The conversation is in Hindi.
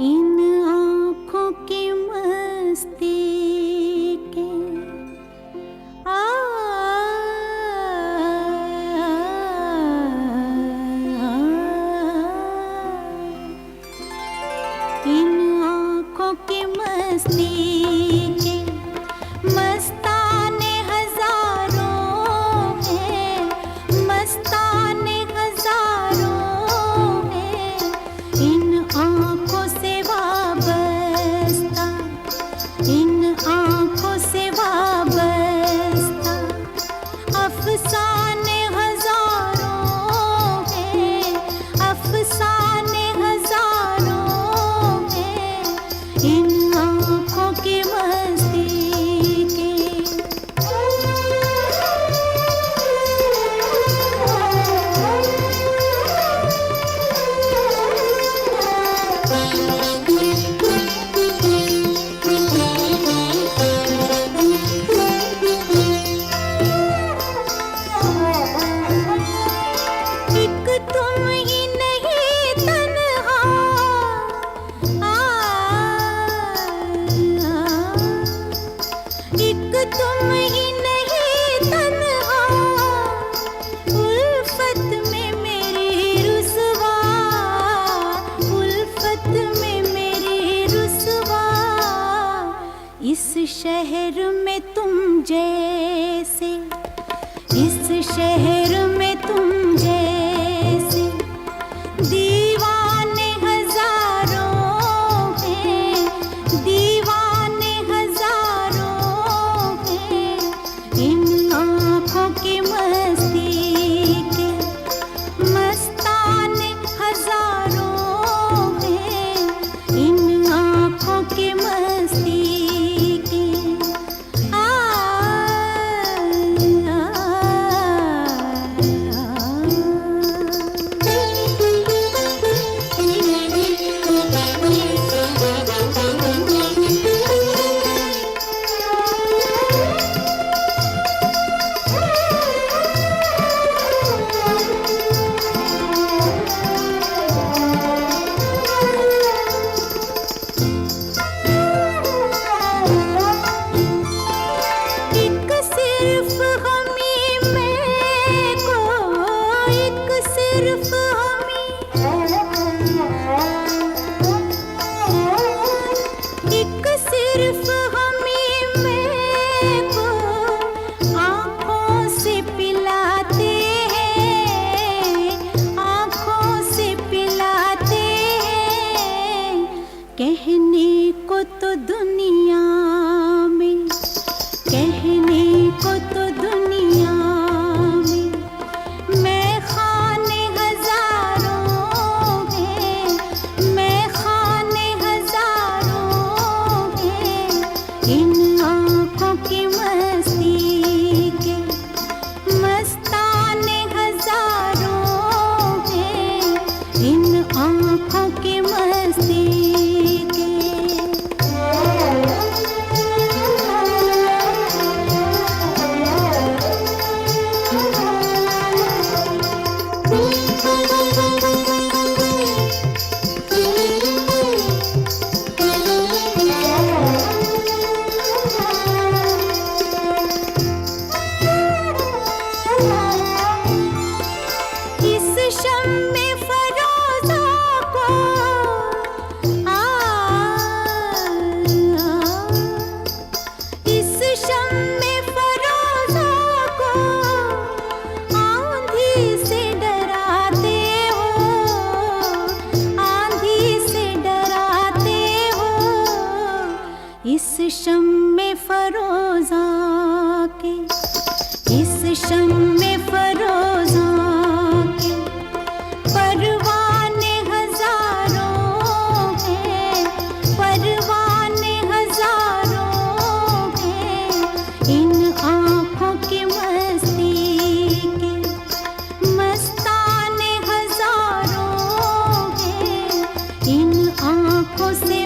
इन आँखों की मस्ती के इन आँखों की मस्ती के मस्ताने हजारों हैं, मस्ताने हजारों हैं। इन आँखों से वाबस्ता, इन आँखों से वाबस्ता अफसाने हजारों हैं, अफसाने हजारों हैं। इन आँखों की मस्ती के एक तुम ही नहीं तन्हा, एक तुम ही नहीं तन्हा। उल्फत में मेरी रुसवा, उल्फत में मेरी रुसवा। इस शहर में तुम जैसे, इस शहर में तुम जैसे दीवाने हजारों हैं, दीवाने हजारों हैं। इन आँखों की मस्ती के मस्ताने हजारों हैं। इन आँखों की मस्ती के एक सिर्फ हमी में को, एक सिर्फ हमी, एक सिर्फ हमी में को आँखों से पिलाते हैं, आँखों से पिलाते हैं। कहने को तो दुनिया में, कहने को तो दुनिया में मैं खाने हजारों हैं, मैं खाने हजारों हैं। इन आँखों की मस्ती के मस्ताने हजारों हैं। इन आँखों की मस्ती के इस शम्मे फरोज़ा को इस शम्मे फरोज़ा को आंधी से डराते हो, आंधी से डराते हो। इस शम्मे फरोज़ा के, इस शम्मे फरोज़ा के परवाने हजारों हैं, परवाने हजारों हैं। इन आँखों की मस्ती के मस्ताने हजारों हैं। इन आँखों से